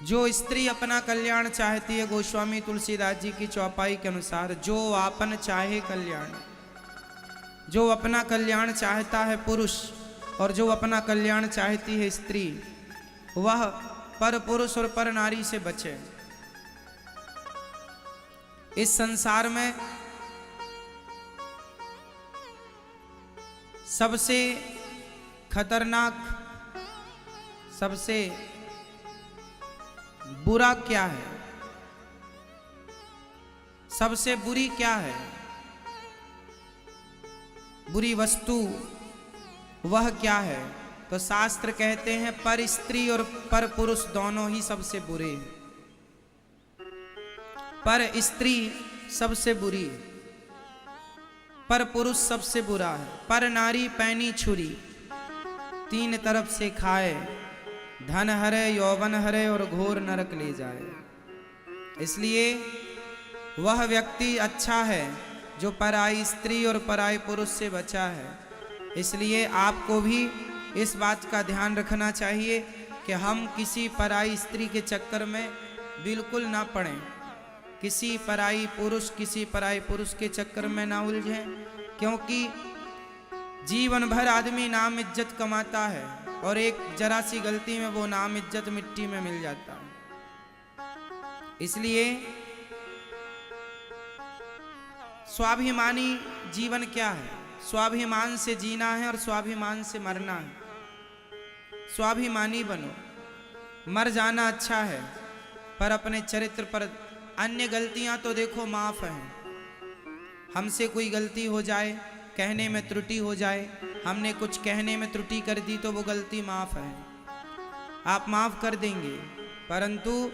जो स्त्री अपना कल्याण चाहती है, गोस्वामी तुलसीदास जी की चौपाई के अनुसार, जो आपन चाहे कल्याण, जो अपना कल्याण चाहता है पुरुष और जो अपना कल्याण चाहती है स्त्री, वह पर पुरुष और पर नारी से बचे। इस संसार में सबसे खतरनाक, सबसे बुरा क्या है, सबसे बुरी क्या है, बुरी वस्तु वह क्या है? तो शास्त्र कहते हैं पर स्त्री और पर पुरुष दोनों ही सबसे बुरे हैं। पर स्त्री सबसे बुरी है, पर पुरुष सबसे बुरा है। पर नारी पैनी छुरी, तीन तरफ से खाए, धन हरे, यौवन हरे और घोर नरक ले जाए। इसलिए वह व्यक्ति अच्छा है जो पराई स्त्री और पराई पुरुष से बचा है। इसलिए आपको भी इस बात का ध्यान रखना चाहिए कि हम किसी पराई स्त्री के चक्कर में बिल्कुल ना पड़ें, किसी पराई पुरुष के चक्कर में ना उलझें, क्योंकि जीवन भर आदमी नाम इज्जत कमाता है और एक जरा सी गलती में वो नाम इज्जत मिट्टी में मिल जाता है। इसलिए स्वाभिमानी जीवन क्या है? स्वाभिमान से जीना है और स्वाभिमान से मरना है। स्वाभिमानी बनो। मर जाना अच्छा है, पर अपने चरित्र पर, अन्य गलतियां तो देखो माफ हैं। हमसे कोई गलती हो जाए, कहने में त्रुटि हो जाए, हमने कुछ कहने में त्रुटि कर दी तो वो गलती माफ है, आप माफ कर देंगे, परंतु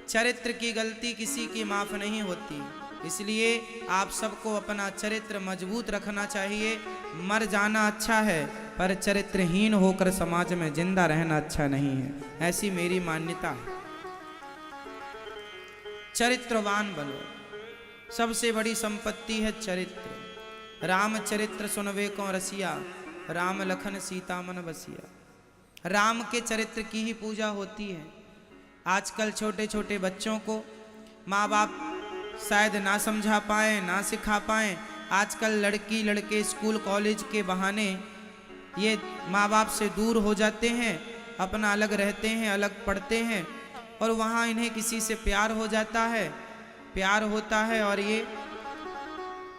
चरित्र की गलती किसी की माफ नहीं होती। इसलिए आप सबको अपना चरित्र मजबूत रखना चाहिए। मर जाना अच्छा है, पर चरित्रहीन होकर समाज में जिंदा रहना अच्छा नहीं है, ऐसी मेरी मान्यता है। चरित्रवान बनो। सबसे बड़ी संपत्ति है चरित्र। रामचरित्र सुनवे को रसिया, राम लखन सीता मन बसिया। राम के चरित्र की ही पूजा होती है। आजकल छोटे छोटे बच्चों को माँ बाप शायद ना समझा पाए, ना सिखा पाए। आजकल लड़की लड़के स्कूल कॉलेज के बहाने ये माँ बाप से दूर हो जाते हैं, अपना अलग रहते हैं, अलग पढ़ते हैं, और वहाँ इन्हें किसी से प्यार हो जाता है, प्यार होता है और ये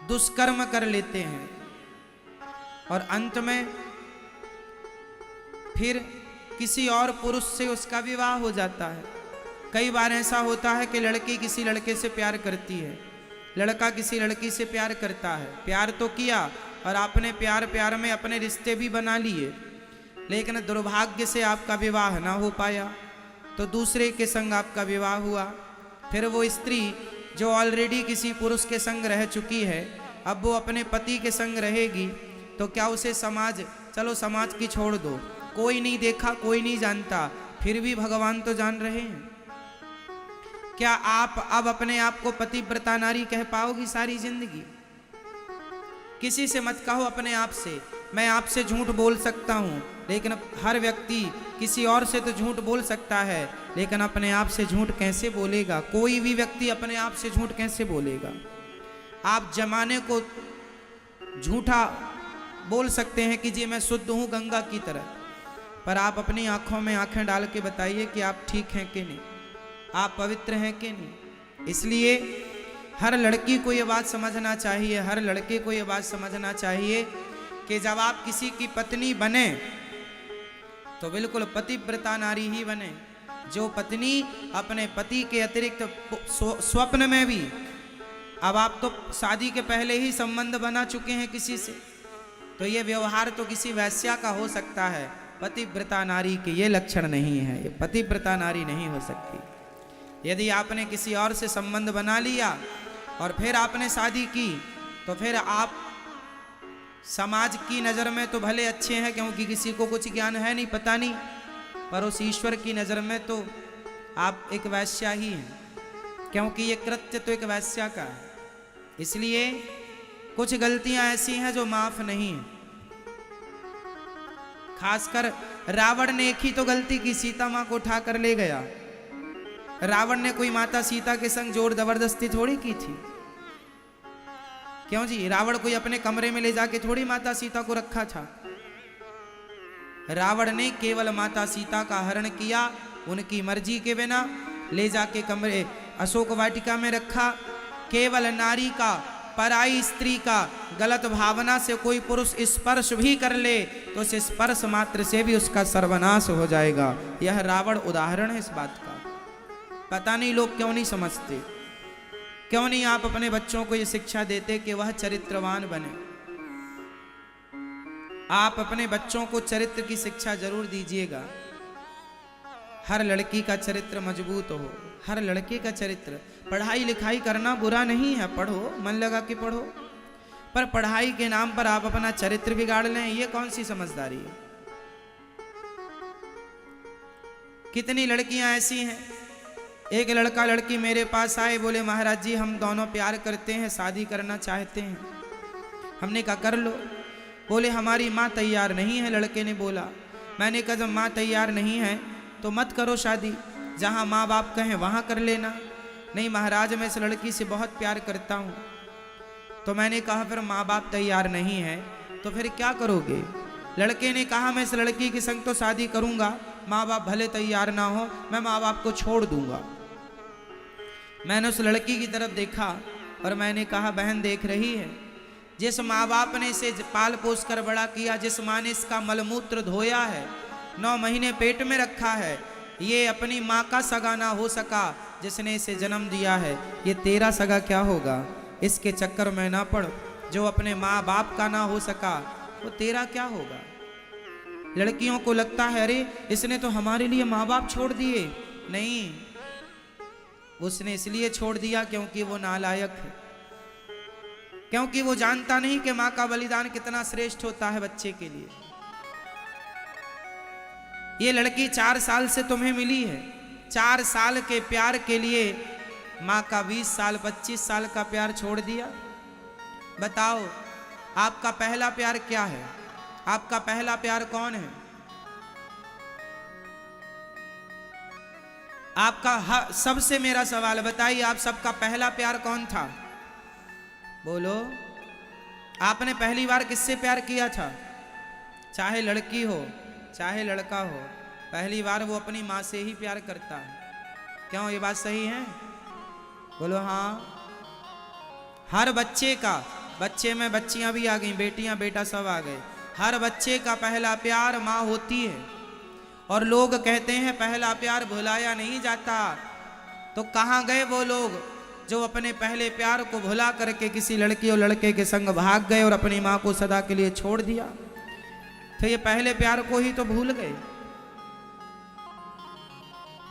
दुष्कर्म कर लेते हैं, और अंत में फिर किसी और पुरुष से उसका विवाह हो जाता है। कई बार ऐसा होता है कि लड़की किसी लड़के से प्यार करती है, लड़का किसी लड़की से प्यार करता है। प्यार तो किया और आपने प्यार प्यार में अपने रिश्ते भी बना लिए, लेकिन दुर्भाग्य से आपका विवाह ना हो पाया, तो दूसरे के संग आपका विवाह हुआ। फिर वो स्त्री जो ऑलरेडी किसी पुरुष के संग रह चुकी है, अब वो अपने पति के संग रहेगी, तो क्या उसे समाज, चलो समाज की छोड़ दो, कोई नहीं देखा, कोई नहीं जानता, फिर भी भगवान तो जान रहे हैं। क्या आप अब अपने आप को पतिव्रता नारी कह पाओगी सारी जिंदगी? किसी से मत कहो अपने आप से, मैं आपसे झूठ बोल सकता हूँ, लेकिन हर व्यक्ति किसी और से तो झूठ बोल सकता है, लेकिन अपने आप से झूठ कैसे बोलेगा? कोई भी व्यक्ति अपने आप से झूठ कैसे बोलेगा? आप जमाने को झूठा बोल सकते हैं कि जी मैं शुद्ध हूँ गंगा की तरह, पर आप अपनी आंखों में आंखें डाल के बताइए कि आप ठीक हैं कि नहीं, आप पवित्र हैं कि नहीं। इसलिए हर लड़की को ये बात समझना चाहिए, हर लड़के को ये बात समझना चाहिए कि जब आप किसी की पत्नी बने तो बिल्कुल पतिव्रता नारी ही बने। जो पत्नी अपने पति के अतिरिक्त स्वप्न में भी, अब आप तो शादी के पहले ही संबंध बना चुके हैं किसी से, तो ये व्यवहार तो किसी वैश्या का हो सकता है, पतिव्रता नारी के ये लक्षण नहीं है, ये पतिव्रता नारी नहीं हो सकती। यदि आपने किसी और से संबंध बना लिया और फिर आपने शादी की, तो फिर आप समाज की नज़र में तो भले अच्छे हैं, क्योंकि किसी को कुछ ज्ञान है नहीं, पता नहीं, पर उस ईश्वर की नज़र में तो आप एक वैश्या ही हैं, क्योंकि ये कृत्य तो एक वैश्या का है। इसलिए कुछ गलतियां ऐसी हैं जो माफ नहीं है। खासकर रावण ने एक ही तो गलती की, सीता मां को उठा कर ले गया, रावण ने कोई माता सीता के संग जोर जबरदस्ती थोड़ी की थी। क्यों जी? रावण कोई अपने कमरे में ले जाके थोड़ी माता सीता को रखा था। रावण ने केवल माता सीता का हरण किया, उनकी मर्जी के बिना ले जाके कमरे अशोक वाटिका में रखा। केवल नारी का, पराई स्त्री का गलत भावना से कोई पुरुष स्पर्श भी कर ले तो उस स्पर्श मात्र से भी उसका सर्वनाश हो जाएगा। यह रावण उदाहरण है इस बात का। पता नहीं लोग क्यों नहीं समझते, क्यों नहीं आप अपने बच्चों को यह शिक्षा देते कि वह चरित्रवान बने। आप अपने बच्चों को चरित्र की शिक्षा जरूर दीजिएगा। हर लड़की का चरित्र मजबूत हो, हर लड़के का चरित्र। पढ़ाई लिखाई करना बुरा नहीं है, पढ़ो, मन लगा के पढ़ो, पर पढ़ाई के नाम पर आप अपना चरित्र बिगाड़ लें, ये कौन सी समझदारी है? कितनी लड़कियां ऐसी हैं, एक लड़का लड़की मेरे पास आए, बोले महाराज जी हम दोनों प्यार करते हैं, शादी करना चाहते हैं। हमने कहा कर लो। बोले हमारी माँ तैयार नहीं है, लड़के ने बोला। मैंने कहा जब माँ तैयार नहीं है तो मत करो शादी, जहाँ माँ बाप कहें वहाँ कर लेना। नहीं महाराज मैं इस लड़की से बहुत प्यार करता हूँ। तो मैंने कहा फिर माँ बाप तैयार नहीं है तो फिर क्या करोगे? लड़के ने कहा मैं इस लड़की के संग तो शादी करूँगा, माँ बाप भले तैयार ना हो, मैं माँ बाप को छोड़ दूंगा। मैंने उस लड़की की तरफ देखा और मैंने कहा बहन देख रही है, जिस माँ बाप ने इसे पाल पोस कर बड़ा किया, जिस माँ ने इसका मलमूत्र धोया है, 9 महीने पेट में रखा है, ये अपनी माँ का सगा ना हो सका जिसने इसे जन्म दिया है, ये तेरा सगा क्या होगा? इसके चक्कर में ना पड़। जो अपने माँ बाप का ना हो सका वो तेरा क्या होगा? लड़कियों को लगता है अरे इसने तो हमारे लिए माँ बाप छोड़ दिए। नहीं, उसने इसलिए छोड़ दिया क्योंकि वो नालायक है, क्योंकि वो जानता नहीं कि माँ का बलिदान कितना श्रेष्ठ होता है बच्चे के लिए। ये लड़की 4 साल से तुम्हें मिली है, 4 साल के प्यार के लिए माँ का 20 साल 25 साल का प्यार छोड़ दिया। बताओ आपका पहला प्यार क्या है? आपका पहला प्यार कौन है? आपका सबसे मेरा सवाल बताइए, आप सबका पहला प्यार कौन था? बोलो, आपने पहली बार किससे प्यार किया था? चाहे लड़की हो चाहे लड़का हो, पहली बार वो अपनी माँ से ही प्यार करता है। क्यों, ये बात सही है? बोलो हाँ। हर बच्चे का, बच्चे में बच्चियां भी आ गई, बेटियां बेटा सब आ गए, हर बच्चे का पहला प्यार माँ होती है। और लोग कहते हैं पहला प्यार भुलाया नहीं जाता, तो कहाँ गए वो लोग जो अपने पहले प्यार को भुला करके किसी लड़की और लड़के के संग भाग गए और अपनी माँ को सदा के लिए छोड़ दिया? तो ये पहले प्यार को ही तो भूल गए।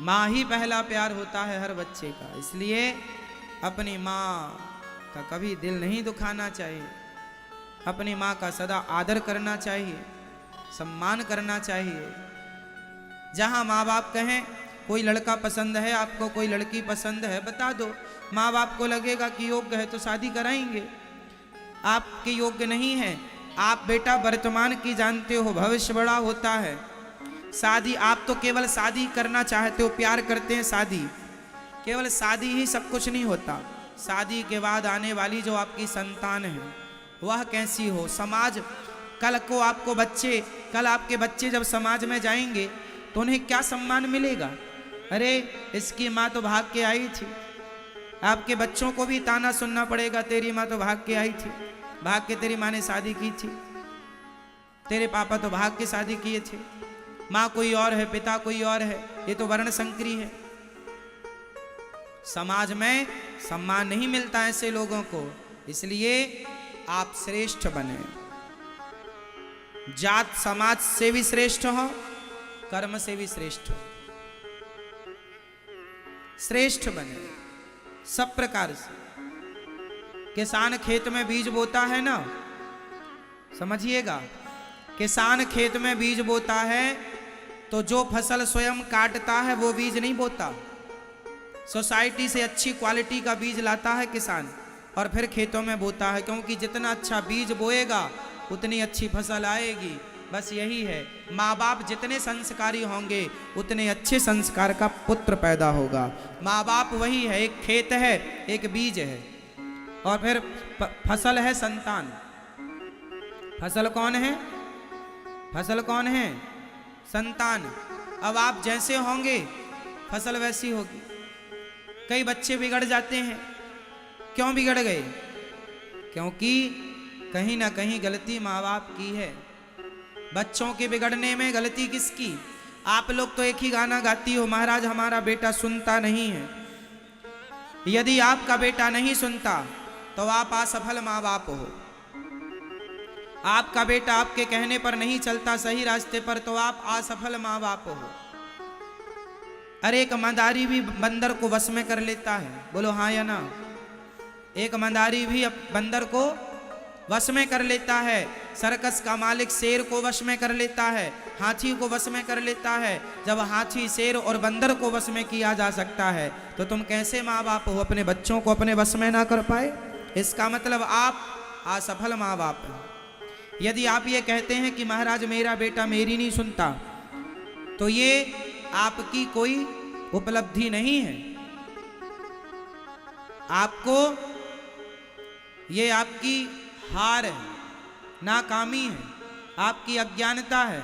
माँ ही पहला प्यार होता है हर बच्चे का, इसलिए अपनी माँ का कभी दिल नहीं दुखाना चाहिए, अपनी माँ का सदा आदर करना चाहिए, सम्मान करना चाहिए। जहाँ माँ बाप कहें कोई लड़का पसंद है आपको, कोई लड़की पसंद है, बता दो। माँ बाप को लगेगा कि योग्य है तो शादी कराएंगे, आपके योग्य नहीं है। आप बेटा वर्तमान की जानते हो, भविष्य बड़ा होता है। शादी, आप तो केवल शादी करना चाहते हो, प्यार करते हैं शादी, केवल शादी ही सब कुछ नहीं होता। शादी के बाद आने वाली जो आपकी संतान है वह कैसी हो, समाज कल को आपको बच्चे, कल आपके बच्चे जब समाज में जाएंगे तो उन्हें क्या सम्मान मिलेगा? अरे इसकी माँ तो भाग के आई थी। आपके बच्चों को भी ताना सुनना पड़ेगा, तेरी माँ तो भाग के आई थी, भाग के तेरी माँ ने शादी की थी, तेरे पापा तो भाग के शादी किए थे, माँ कोई और है पिता कोई और है, ये तो वर्ण संकरी है। समाज में सम्मान नहीं मिलता ऐसे लोगों को, इसलिए आप श्रेष्ठ बने। जात समाज से भी श्रेष्ठ हो, कर्म से भी श्रेष्ठ हो, श्रेष्ठ बने सब प्रकार से। किसान खेत में बीज बोता है ना, समझिएगा, किसान खेत में बीज बोता है तो जो फसल स्वयं काटता है वो बीज नहीं बोता, सोसाइटी से अच्छी क्वालिटी का बीज लाता है किसान और फिर खेतों में बोता है, क्योंकि जितना अच्छा बीज बोएगा उतनी अच्छी फसल आएगी। बस यही है, माँ बाप जितने संस्कारी होंगे उतने अच्छे संस्कार का पुत्र पैदा होगा। माँ बाप वही है, एक खेत है, एक बीज है, और फिर फसल है संतान। फसल कौन है? फसल कौन है? संतान। अब आप जैसे होंगे फसल वैसी होगी। कई बच्चे बिगड़ जाते हैं, क्यों बिगड़ गए? क्योंकि कहीं ना कहीं गलती माँ बाप की है। बच्चों के बिगड़ने में गलती किसकी? आप लोग तो एक ही गाना गाती हो, महाराज हमारा बेटा सुनता नहीं है। यदि आपका बेटा नहीं सुनता तो आप असफल माँ बाप हो। आपका बेटा आपके कहने पर नहीं चलता सही रास्ते पर तो आप असफल माँ बाप हो। अरे एक मदारी भी बंदर को वश में कर लेता है, बोलो हाँ या ना? एक मदारी भी बंदर को वश में कर लेता है। सर्कस का मालिक शेर को वश में कर लेता है, हाथी को वश में कर लेता है। जब हाथी, शेर और बंदर को वश में किया जा सकता है तो तुम कैसे माँ बाप हो अपने बच्चों को अपने वश में ना कर पाए? इसका मतलब आप असफल माँ बाप हैं। यदि आप ये कहते हैं कि महाराज मेरा बेटा मेरी नहीं सुनता, तो ये आपकी कोई उपलब्धि नहीं है। आपको ये आपकी हार है, नाकामी है, आपकी अज्ञानता है।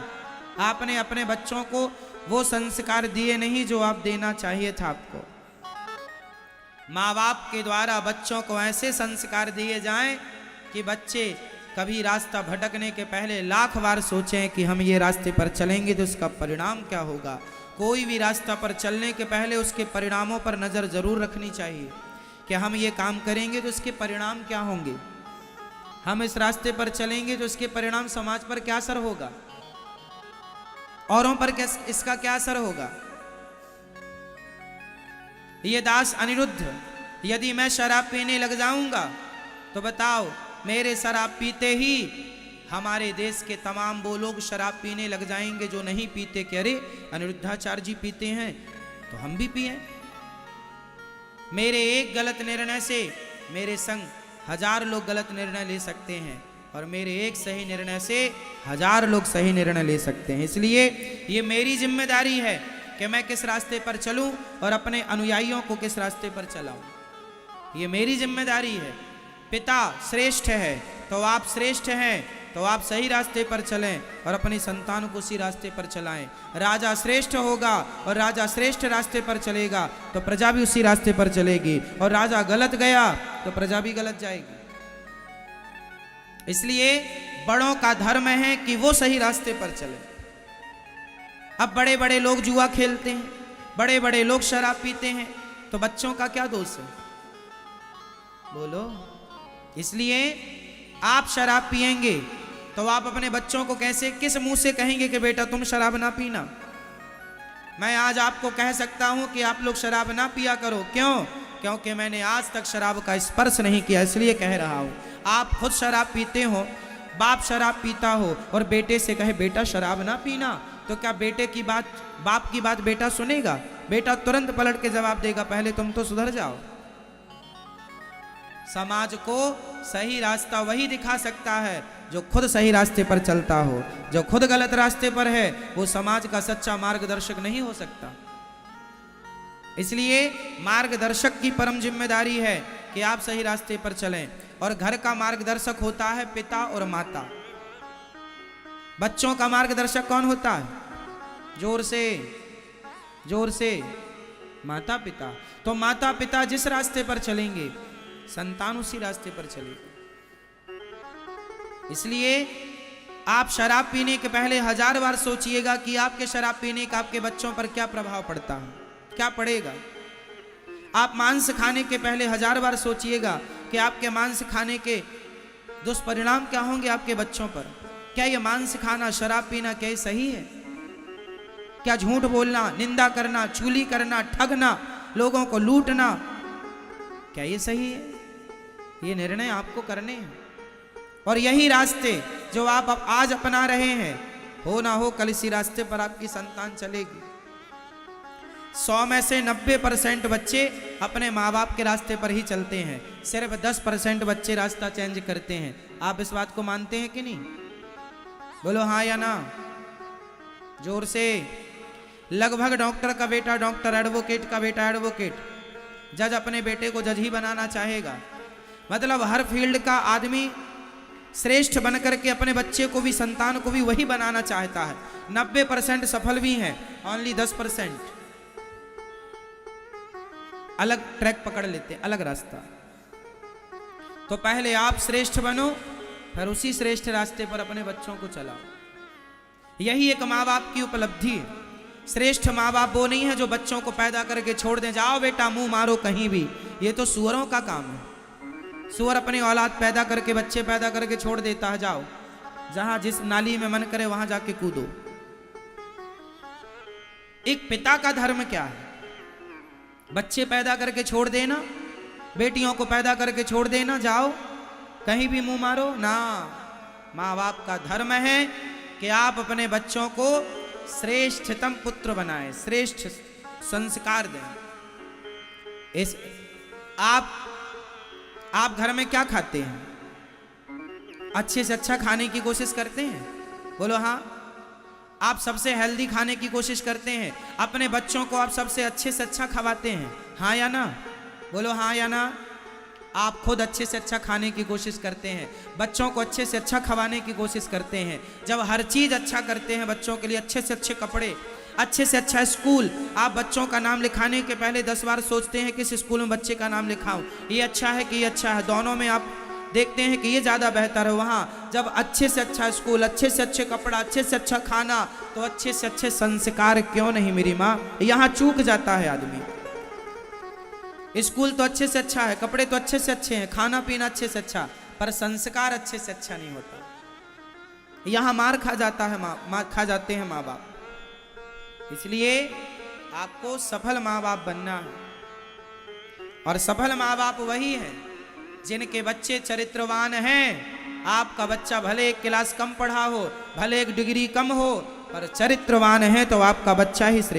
आपने अपने बच्चों को वो संस्कार दिए नहीं जो आप देना चाहिए था आपको। माँ बाप के द्वारा बच्चों को ऐसे संस्कार दिए जाएं कि बच्चे कभी रास्ता भटकने के पहले लाख बार सोचें कि हम ये रास्ते पर चलेंगे तो उसका परिणाम क्या होगा। कोई भी रास्ता पर चलने के पहले उसके परिणामों पर नज़र जरूर रखनी चाहिए कि हम ये काम करेंगे तो इसके परिणाम क्या होंगे। हम इस रास्ते पर चलेंगे तो इसके परिणाम समाज पर क्या असर होगा, औरों पर इसका क्या असर होगा। ये दास अनिरुद्ध, यदि मैं शराब पीने लग जाऊंगा तो बताओ मेरे शराब पीते ही हमारे देश के तमाम वो लोग शराब पीने लग जाएंगे जो नहीं पीते कि अरे अनिरुद्धाचार्य जी पीते हैं तो हम भी पिए। मेरे एक गलत निर्णय से मेरे संग 1000 लोग गलत निर्णय ले सकते हैं और मेरे एक सही निर्णय से 1000 लोग सही निर्णय ले सकते हैं। इसलिए ये मेरी जिम्मेदारी है कि मैं किस रास्ते पर चलूं और अपने अनुयायियों को किस रास्ते पर चलाऊं। ये मेरी जिम्मेदारी है। पिता श्रेष्ठ है तो आप श्रेष्ठ हैं तो आप सही रास्ते पर चलें और अपनी संतान को उसी रास्ते पर चलाएं। राजा श्रेष्ठ होगा और राजा श्रेष्ठ रास्ते पर चलेगा तो प्रजा भी उसी रास्ते पर चलेगी, और राजा गलत गया तो प्रजा भी गलत जाएगी। इसलिए बड़ों का धर्म है कि वो सही रास्ते पर चले। अब बड़े बड़े लोग जुआ खेलते हैं, बड़े बड़े लोग शराब पीते हैं, तो बच्चों का क्या दोष है? बोलो। इसलिए आप शराब पिएंगे तो आप अपने बच्चों को कैसे, किस मुंह से कहेंगे कि बेटा तुम शराब ना पीना? मैं आज आपको कह सकता हूं कि आप लोग शराब ना पिया करो। क्यों? क्योंकि मैंने आज तक शराब का स्पर्श नहीं किया, इसलिए कह रहा हूं। आप खुद शराब पीते हो, बाप शराब पीता हो और बेटे से कहे बेटा शराब ना पीना, तो क्या बेटे की बात, बाप की बात बेटा सुनेगा? बेटा तुरंत पलट के जवाब देगा पहले तुम तो सुधर जाओ। समाज को सही रास्ता वही दिखा सकता है जो खुद सही रास्ते पर चलता हो। जो खुद गलत रास्ते पर है वो समाज का सच्चा मार्गदर्शक नहीं हो सकता। इसलिए मार्गदर्शक की परम जिम्मेदारी है कि आप सही रास्ते पर चलें, और घर का मार्गदर्शक होता है पिता और माता। बच्चों का मार्गदर्शक कौन होता है? जोर से, जोर से, माता पिता। तो माता पिता जिस रास्ते पर चलेंगे संतान उसी रास्ते पर चलेगी। इसलिए आप शराब पीने के पहले 1000 बार सोचिएगा कि आपके शराब पीने का आपके बच्चों पर क्या प्रभाव पड़ता है, क्या पड़ेगा। आप मांस खाने के पहले 1000 बार सोचिएगा कि आपके मांस खाने के दुष्परिणाम क्या होंगे आपके बच्चों पर। क्या ये मांस खाना, शराब पीना क्या सही है? क्या झूठ बोलना, निंदा करना, चुगली करना, ठगना, लोगों को लूटना, क्या ये सही है? ये निर्णय आपको करने हैं। और यही रास्ते जो आप आज अपना रहे हैं, हो ना हो कल इसी रास्ते पर आपकी संतान चलेगी। 100 में से 90% बच्चे अपने माँ बाप के रास्ते पर ही चलते हैं, सिर्फ 10% बच्चे रास्ता चेंज करते हैं। आप इस बात को मानते हैं कि नहीं? बोलो हाँ या ना, जोर से। लगभग डॉक्टर का बेटा डॉक्टर, एडवोकेट का बेटा एडवोकेट, जज अपने बेटे को जज ही बनाना चाहेगा। मतलब हर फील्ड का आदमी श्रेष्ठ बनकर के अपने बच्चे को भी, संतान को भी वही बनाना चाहता है। 90% सफल भी हैं, ओनली 10% अलग ट्रैक पकड़ लेते, अलग रास्ता। तो पहले आप श्रेष्ठ बनो, फिर उसी श्रेष्ठ रास्ते पर अपने बच्चों को चलाओ। यही एक माँ बाप की उपलब्धि है। श्रेष्ठ माँ बाप वो नहीं है जो बच्चों को पैदा करके छोड़ दें, जाओ बेटा मुंह मारो कहीं भी। ये तो सुअरों का काम है। सुअर अपनी औलाद पैदा करके, बच्चे पैदा करके छोड़ देता है, जाओ जहां जिस नाली में मन करे वहां जाके कूदो। एक पिता का धर्म क्या है? बच्चे पैदा करके छोड़ देना, बेटियों को पैदा करके छोड़ देना, जाओ कहीं भी मुंह मारो ना। माँ बाप का धर्म है कि आप अपने बच्चों को श्रेष्ठतम पुत्र बनाएं, श्रेष्ठ संस्कार दें। इस आप घर में क्या खाते हैं? अच्छे से अच्छा खाने की कोशिश करते हैं? बोलो हाँ। आप सबसे हेल्दी खाने की कोशिश करते हैं, अपने बच्चों को आप सबसे अच्छे से अच्छा खवाते हैं, हाँ या ना? बोलो हाँ या ना। आप खुद अच्छे से अच्छा खाने की कोशिश करते हैं, बच्चों को अच्छे से अच्छा खवाने की कोशिश करते हैं। जब हर चीज़ अच्छा करते हैं बच्चों के लिए, अच्छे से अच्छे कपड़े, अच्छे से अच्छा स्कूल, आप बच्चों का नाम लिखाने के पहले 10 बार सोचते हैं किस स्कूल में बच्चे का नाम लिखाऊं, ये अच्छा है कि ये अच्छा है। दोनों में आप देखते हैं कि ये ज़्यादा बेहतर है। वहाँ जब अच्छे से अच्छा स्कूल, अच्छे से अच्छे कपड़ा, अच्छे से अच्छा खाना, तो अच्छे से अच्छे संस्कार क्यों नहीं मेरी माँ? यहाँ चूक जाता है आदमी। स्कूल तो अच्छे से अच्छा है, कपड़े तो अच्छे से अच्छे हैं, खाना पीना अच्छे से अच्छा, पर संस्कार अच्छे से अच्छा नहीं होता। यहाँ मार खा जाता है, मार खा जाते हैं माँ बाप। इसलिए आपको सफल माँ बाप बनना है, और सफल माँ बाप वही है जिनके बच्चे चरित्रवान हैं। आपका बच्चा भले एक क्लास कम पढ़ा हो, भले एक डिग्री कम हो, पर चरित्रवान है तो आपका बच्चा ही श्रेष्ठ।